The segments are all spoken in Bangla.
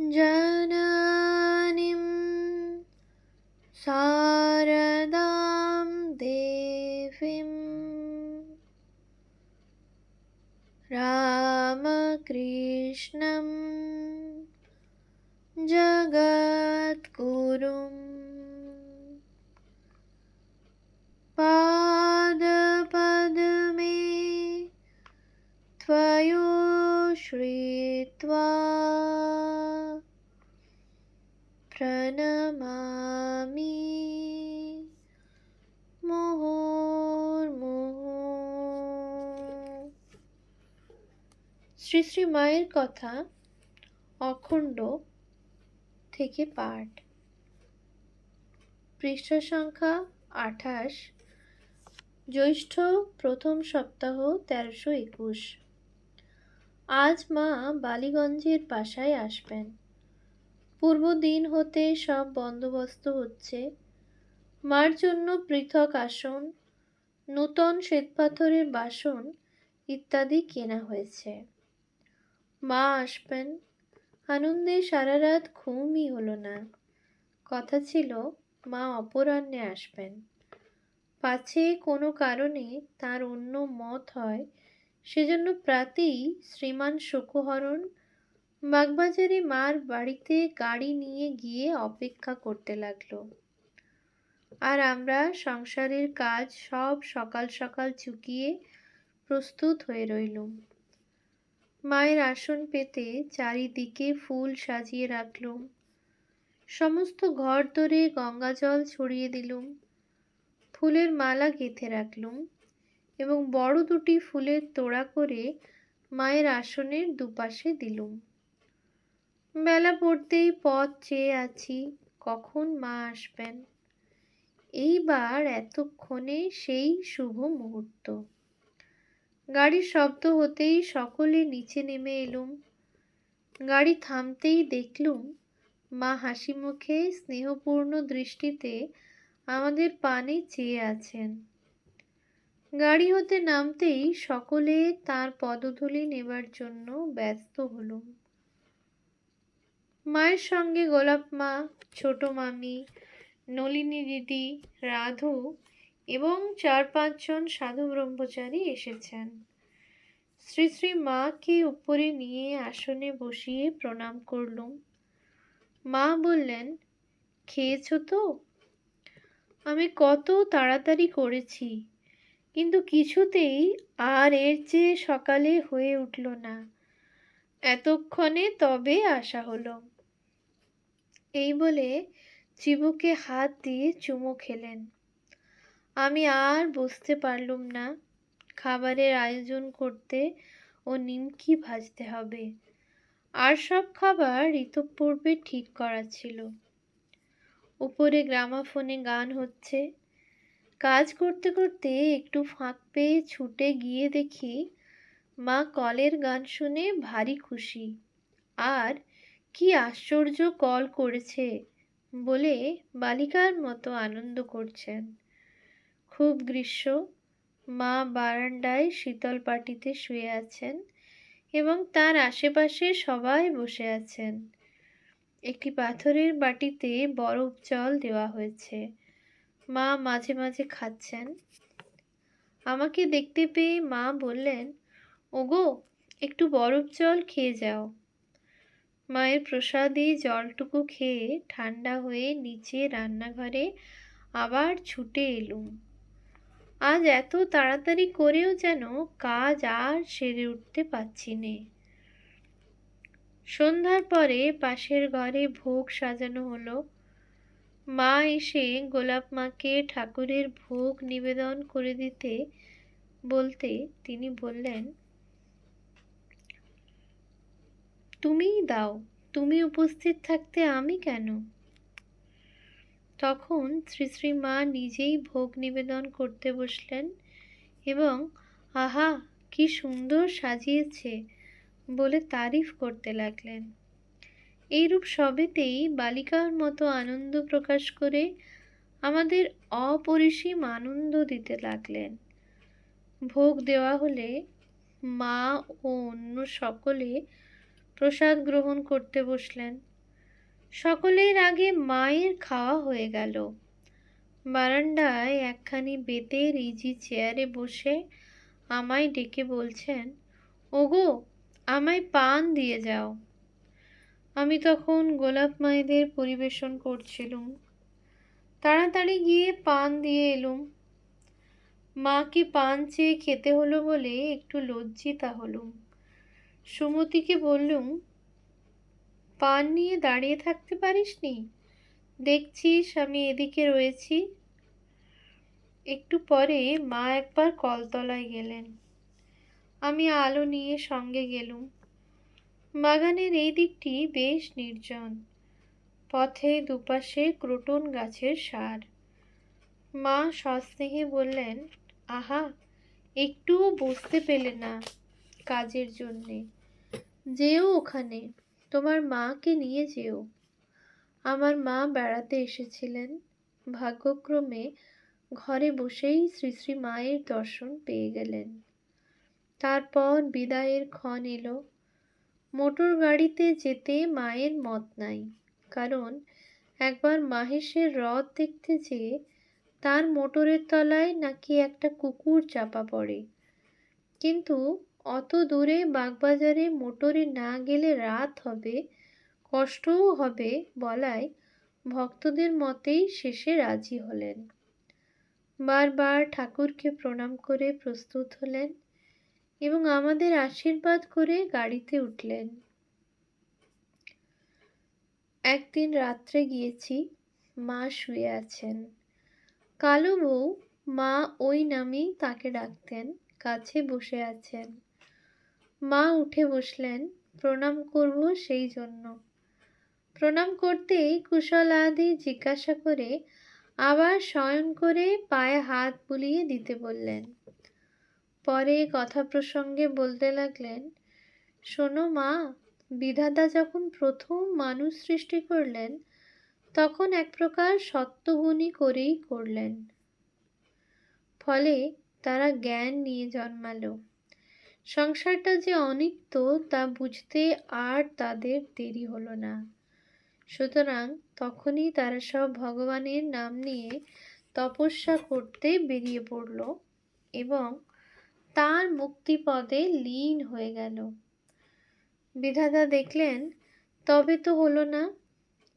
जननीं शारदां देवीं रामकृष्णं जगद्गुरुं पादपद्मे त्वयोश्रित्वा प्रणमामि মুহুর্মুহু। শ্রী শ্রী মায়ের কথা অখণ্ড থেকে পাঠ, পৃষ্ঠা সংখ্যা 28, জ্যৈষ্ঠ প্রথম সপ্তাহ 1321। আজ মা বালিগঞ্জের বাসায় আসবেন। পূর্বদিন হতে সব বন্দোবস্ত হচ্ছে। মার জন্য পৃথক আসন, নূতন শ্বেতপাথরের বাসন ইত্যাদি কেনা হয়েছে। মা আসবেন, আনন্দে সারা রাত ঘুমই হলো না। কথা ছিল মা অপরাহ্নে আসবেন। পাছে কোনো কারণে তার অন্য মত হয়, সেজন্য প্রাতেই শ্রীমান সুকুহরণ বাগবাজারে মার বাড়িতে গাড়ি নিয়ে গিয়ে অপেক্ষা করতে লাগলো। আর আমরা সংসারের কাজ সব সকাল সকাল চুকিয়ে প্রস্তুত হয়ে রইলুম। মায়ের আসন পেতে চারিদিকে ফুল সাজিয়ে রাখলুম। সমস্ত ঘর ধরে গঙ্গা জল ছড়িয়ে দিলুম। ফুলের মালা গেঁথে রাখলুম এবং বড় দুটি ফুলের তোড়া করে মায়ের আসনের দুপাশে দিলুম। বেলা পড়তেই পথ চেয়ে আছি কখন মা আসবেন। এইবার এতক্ষণে সেই শুভ মুহূর্ত। গাড়ির শব্দ হতেই সকলে নিচে নেমে এলুম। গাড়ি থামতেই দেখলুম মা হাসি মুখে স্নেহপূর্ণ দৃষ্টিতে আমাদের পানে চেয়ে আছেন। গাড়ি হতে নামতেই সকলে তার পদধূলি নেবার জন্য ব্যস্ত হলুম। মায়ের সঙ্গে গোলাপ মা, ছোট মামি, নলিনী দিদি, রাধু এবং 4-5 জন সাধু ব্রহ্মচারী এসেছেন। শ্রী শ্রী মাকে উপরে নিয়ে আসনে বসিয়ে প্রণাম করলুম। মা বললেন, খেয়েছ তো? আমি কত তাড়াতাড়ি করেছি, কিন্তু কিছুতেই আর এর চেয়ে সকালে হয়ে উঠল না। এতক্ষণে তবে আসা হলো। এই বলে চিবুকে হাত দিয়ে চুমো খেলেন। আমি আর বসতে পারলুম না। খাবারের আয়োজন করতে ও নিমকি ভাজতে হবে। আর সব খাবার ঋতুপূর্বে ঠিক করা ছিল। উপরে গ্রামাফোনে গান হচ্ছে। কাজ করতে করতে একটু ফাঁক পেয়ে ছুটে গিয়ে দেখি মা কলের গান শুনে ভারী খুশি, আর কি আশ্চর্য কল করেছে বলে বালিকার মতো আনন্দ করছেন। খুব গ্রীষ্ম। মা বারান্দায় শীতল পাটিতে শুয়ে আছেন এবং তার আশেপাশে সবাই বসে আছেন। একটি পাথরের বাটিতে বরফ জল দেওয়া হয়েছে। মা মাঝে মাঝে খাচ্ছেন। আমাকে দেখতে পেয়ে মা বললেন, ওগো, একটু বরফ জল খেয়ে যাও। মায়ের প্রসাদী জলটুকু খেয়ে ঠান্ডা হয়ে নিচে রান্নাঘরে আবার ছুটে এলুম। আজ এত তাড়াতাড়ি করেও যেন কাজ আর সেরে উঠতে পারছি নে। সন্ধ্যার পরে পাশের ঘরে ভোগ সাজানো হলো। মা এসে গোলাপ মাকে ঠাকুরের ভোগ নিবেদন করে দিতে বলতে তিনি বললেন, তুমিই দাও, তুমি উপস্থিত থাকতে আমি কেন? তখন শ্রী শ্রী মা নিজেই ভোগ নিবেদন করতে বসলেন এবং আহা, কি সুন্দর সাজিয়েছে বলে তারিফ করতে লাগলেন। এইরূপ সবেতেই বালিকার মতো আনন্দ প্রকাশ করে আমাদের অপরিসীম আনন্দ দিতে লাগলেন। ভোগ দেওয়া হলে মা ও অন্য সকলে প্রসাদ গ্রহণ করতে বসলেন। সকলের আগে মায়ের খাওয়া হয়ে গেল। বারান্দায় একখানি বেতের ইজি চেয়ারে বসে আমায় ডেকে বলছেন, ওগো, আমায় পান দিয়ে যাও। আমি তখন গোলাপ মায়েদের পরিবেশন করছিলুম। তাড়াতাড়ি গিয়ে পান দিয়ে এলুম। মাকে পান চেয়ে খেতে হলো বলে একটু লজ্জিতা হলুম। সুমতিকে বললুম, পান নিয়ে দাঁড়িয়ে থাকতে পারিসনি? দেখছিস আমি এদিকে রয়েছি। একটু পরে মা একবার কলতলায় গেলেন। আমি আলো নিয়ে সঙ্গে গেলুম। বাগানের এই দিকটি বেশ নির্জন। পথে দুপাশে ক্রোটন গাছের সার। মা সস্নেহে বললেন, আহা, একটুও বসতে পেলে না কাজের জন্যে? যেও ওখানে, তোমার মাকে নিয়ে যেও। আমার মা বেড়াতে এসেছিলেন। ভাগ্যক্রমে ঘরে বসেই শ্রী শ্রী মায়ের দর্শন পেয়ে গেলেন। তারপর বিদায়ের ক্ষণ এলো। মোটর গাড়িতে যেতে মায়ের মত নাই, কারণ একবার মাহেশের রথ দেখতে যেয়ে তার মোটরের তলায় নাকি একটা কুকুর চাপা পড়ে। কিন্তু অত দূরে বাগবাজারে মোটরে না গেলে রাত হবে, কষ্টও হবে বলায় ভক্তদের মতেই শেষে রাজি হলেন। বারবার ঠাকুরকে প্রণাম করে প্রস্তুত হলেন এবং আমাদের আশীর্বাদ করে গাড়িতে উঠলেন। একদিন রাত্রে গিয়েছি, মা শুয়ে আছেন। কালো বউ, মা ওই নামেই তাকে ডাকতেন, কাছে বসে আছেন। মা উঠে বসলেন, প্রণাম করব সেই জন্য। প্রণাম করতেই কুশল আদি জিজ্ঞাসা করে আবার শয়ন করে পায়ে হাত বুলিয়ে দিতে বললেন। পরে কথা প্রসঙ্গে বলতে লাগলেন, শোনো মা, বিধাতা যখন প্রথম মানুষ সৃষ্টি করলেন তখন এক প্রকার সত্যগুণী করেই করলেন। ফলে তারা জ্ঞান নিয়ে জন্মালো। সংসারটা যে অনিত্য তা বুঝতে আর তাদের দেরি হলো না। সুতরাং তখনই তারা সব ভগবানের নাম নিয়ে তপস্যা করতে বেরিয়ে পড়ল এবং তার মুক্তিপদে লীন হয়ে গেল। বিধাতা দেখলেন, তবে তো হলো না,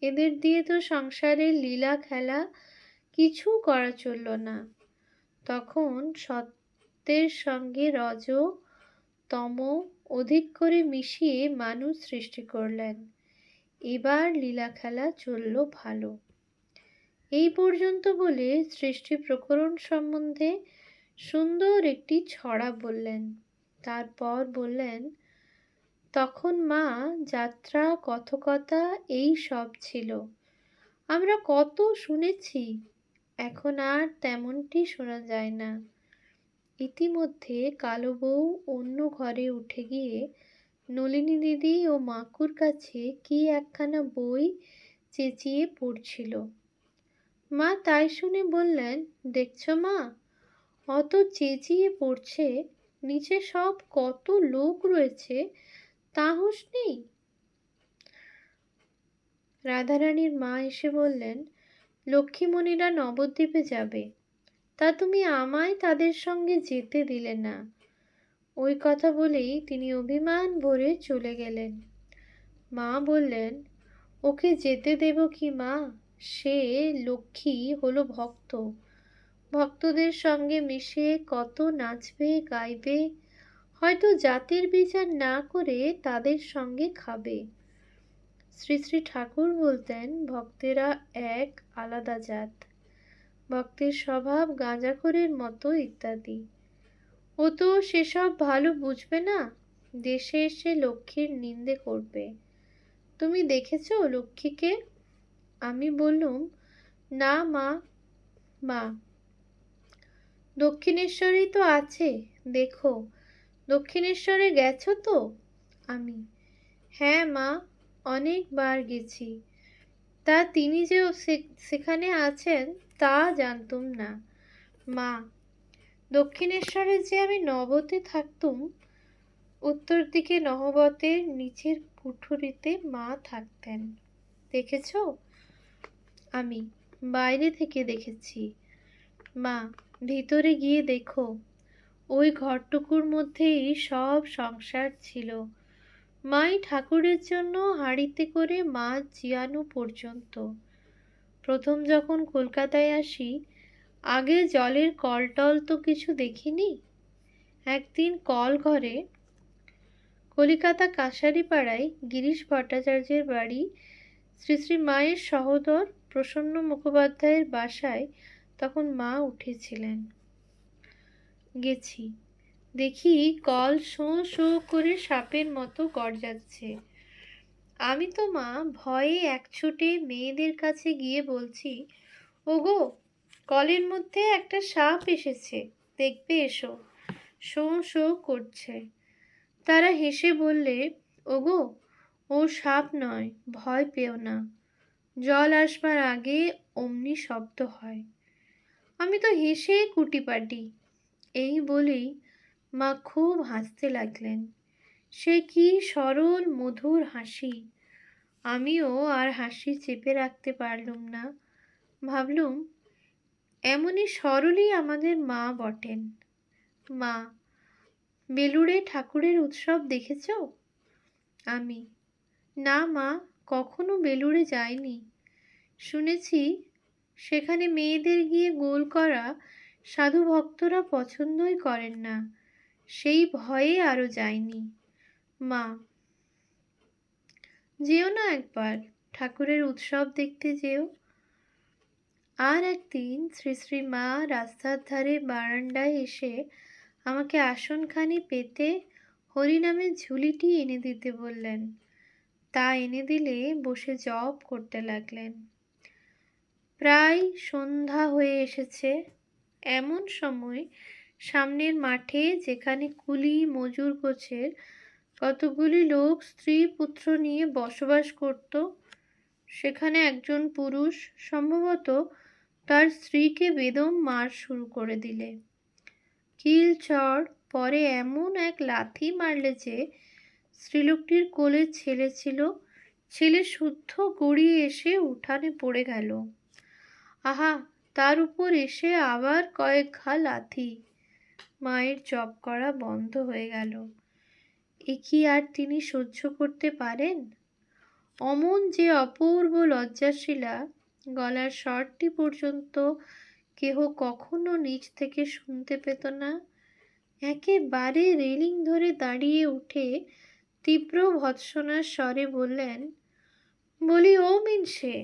এদের দিয়ে তো সংসারের লীলা খেলা কিছু করা চলল না। তখন সত্যের সঙ্গে রজ তম অধিক করে মিশিয়ে মানুষ সৃষ্টি করলেন। এবার লীলা খেলা চলল ভালো। এই পর্যন্ত বলে সৃষ্টি প্রকরণ সম্বন্ধে সুন্দর একটি ছড়া বললেন। তারপর বললেন, তখন মা যাত্রা কথকতা এই সব ছিল, আমরা কত শুনেছি, এখন আর তেমনটি শোনা যায় না। ইতিমধ্যে কালো বউ অন্য ঘরে উঠে গিয়ে নলিনী দিদি ও মাকুর কাছে কি একখানা বই চেঁচিয়ে পড়ছিল। মা তাই শুনে বললেন, দেখছ মা, অত চেঁচিয়ে পড়ছে, নিচে সব কত লোক রয়েছে, তা হুঁশ নেই? রাধারানীর মা এসে বললেন, লক্ষ্মীমণিরা নবদ্বীপে যাবে, তা তুমি আমায় তাদের সঙ্গে যেতে দিলে না। ওই কথা বলেই তিনি অভিমান ভরে চলে গেলেন। মা বললেন, ওকে যেতে দেব কি মা, সে লক্ষ্মী হলো ভক্ত, ভক্তদের সঙ্গে মিশে কত নাচবে গাইবে, হয়তো জাতির বিচার না করে তাদের সঙ্গে খাবে। শ্রী শ্রী ঠাকুর বলতেন, ভক্তেরা এক আলাদা জাত, ভক্তের স্বভাব গাঁজাখোরের মতো ইত্যাদি। ও তো সেসব ভালো বুঝবে না, দেশে এসে লক্ষ্মীর নিন্দে করবে। তুমি দেখেছ লক্ষ্মীকে? আমি বললুম, না মা। মা, দক্ষিণেশ্বরেই তো আছে, দেখো, দক্ষিণেশ্বরে গেছো তো? আমি, হ্যাঁ মা, অনেকবার গেছি। তা তিনি যে সেখানে আছেন তা জানতুম না। মা, দক্ষিণেশ্বরে যে আমি নবতে থাকতুম, উত্তর দিকে নহবতের নিচের কুঠুরিতে মা থাকতেন। দেখেছো? আমি, বাইরে থেকে দেখেছি। মা, ভিতরে গিয়ে দেখো। ওই ঘরটুকুর মধ্যেই সব সংসার ছিল। মাই ঠাকুরের জন্য হাঁড়িতে করে মাছ জিয়ানো পর্যন্ত। প্রথম যখন কলকাতায় আসি, আগে জলের কলটল তো কিছু দেখিনি। একদিন কল ঘরে, কলিকাতা কাছারিপাড়ায় গিরিশ ভট্টাচার্যের বাড়ি, শ্রী শ্রী মায়ের সহোদর প্রসন্ন মুখোপাধ্যায়ের বাসায় তখন মা উঠেছিলেন। গেছি, দেখি কল শোঁ শোঁ করে সাপের মতো গর্জাচ্ছে। আমি তো মা ভয়ে একছোটে মেয়েদের কাছে গিয়ে বলছি, ওগো, কলের মধ্যে একটা সাপ এসেছে, দেখবে এসো। শোঁ শোঁ করছে। তারা হেসে বললে, ওগো, ও সাপ নয়, ভয় পেও না, জল আসবার আগে অমনি শব্দ হয়। আমি তো হেসে কুটিপাটি। এই বলেই মা খুব হাসতে লাগলেন। সে কি সরল মধুর হাসি! আমিও আর হাসি চেপে রাখতে পারলুম না। ভাবলুম, এমনই সরলই আমাদের মা বটেন। মা, বেলুড়ে ঠাকুরের উৎসব দেখেছ? আমি, না মা, কখনো বেলুড়ে যাইনি। শুনেছি সেখানে মেয়েদের গিয়ে গোল করা সাধু ভক্তরা পছন্দই করেন না, সেই ভয়ে আরো যায়নি। মা, যেও না একবার, ঠাকুরের উৎসব দেখতে যেও। আর একদিন শ্রী শ্রী মা রাস্তার ধারে বারান্দায় এসে আমাকে আসনখানি পেতে হরিনামের ঝুলিটি এনে দিতে বললেন। তা এনে দিলে বসে জপ করতে লাগলেন। প্রায় সন্ধ্যা হয়ে এসেছে। এমন সময় সামনের মাঠে, যেখানে কুলি মজুর গোছের কতগুলি লোক স্ত্রী পুত্র নিয়ে বসবাস করত, সেখানে একজন পুরুষ সম্ভবত তার স্ত্রীকে বেদম মার শুরু করে দিলে। কিল চড় পরে এমন এক লাথি মারলে যে স্ত্রীলোকটির কোলে ছেলে ছিল, ছেলে শুদ্ধ গড়িয়ে এসে উঠানে পড়ে গেল। আহা, তার উপর এসে আবার কয়েক ঘা লাথি। মায়ের জপ করা বন্ধ হয়ে গেল। এ কি আর তিনি সহ্য করতে পারেন? অমন যে অপূর্ব লজ্জাশীলা, গলার স্বরটি পর্যন্ত কেহ কখনো নিচ থেকে শুনতে পেত না, একেবারে রেলিং ধরে দাঁড়িয়ে উঠে তীব্র ভৎসনার স্বরে বললেন, বলি ও মিনসে,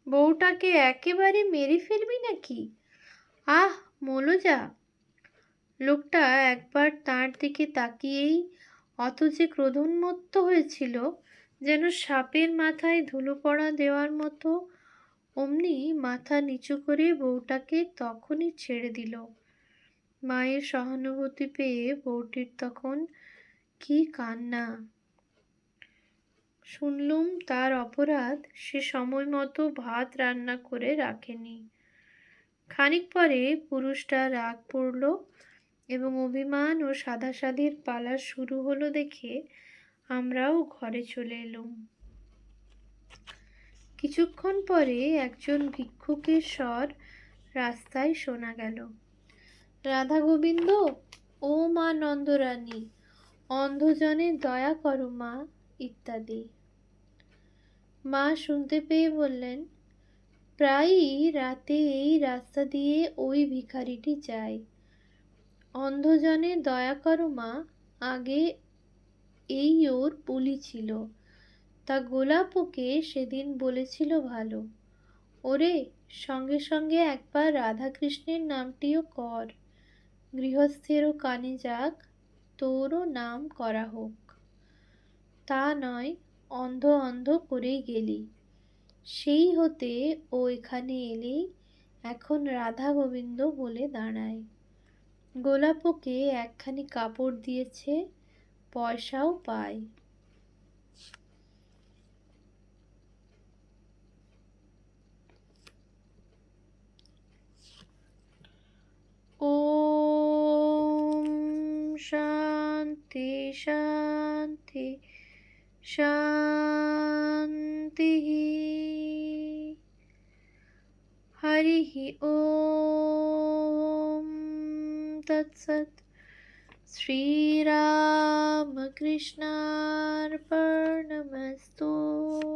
বউটাকে একেবারে মেরে ফেলবি নাকি? আহ, মলো যা। লোকটা একবার তার দিকে তাকিয়েই অত যে ক্রোধোন্মত্ত হয়েছিল, যেন সাপের মাথায় ধুলো পড়া দেওয়ার মতো, অমনি মাথা নিচু করে বউটাকে তখনই ছেড়ে দিল। মায়ের সহানুভূতি পেয়ে বউটির তখন কি কান্না! শুনলুম তার অপরাধ, সে সময় মতো ভাত রান্না করে রাখেনি। খানিক পরে পুরুষটা রাগ পড়ল এবং অভিমান ও সাধাসাধির পালা শুরু হলো দেখে আমরাও ঘরে চলে এলুম। কিছুক্ষণ পরে একজন ভিক্ষুকের স্বর রাস্তায় শোনা গেল, রাধা গোবিন্দ, ও মা নন্দরানী, অন্ধজনে দয়া করো মা, ইত্যাদি। মা শুনতে পেয়ে বললেন, প্রায়ই রাতে এই রাস্তা দিয়ে ওই ভিখারিটি যায়। অন্ধজনে দয়া করো মা, আগে এই ওর বুলি ছিল। তা গোলাপকে সেদিন বলেছিল ভালো, ওরে, সঙ্গে সঙ্গে একবার রাধাকৃষ্ণের নামটিও কর, গৃহস্থেরও কানে যাক, তোরও নাম করা হোক। তা নয়, অন্ধ অন্ধ করেই গেলি। সেই হতে ও এখানে এলেই এখন রাধা গোবিন্দ বলে দাঁড়ায়। গোলাপকে একখানি কাপড় দিয়েছে, পয়সাও পায়। ওম শান্তি শান্তি শান্তি। हरिः ॐ तत्सत्। श्रीरामकृष्णार्पणमस्तु।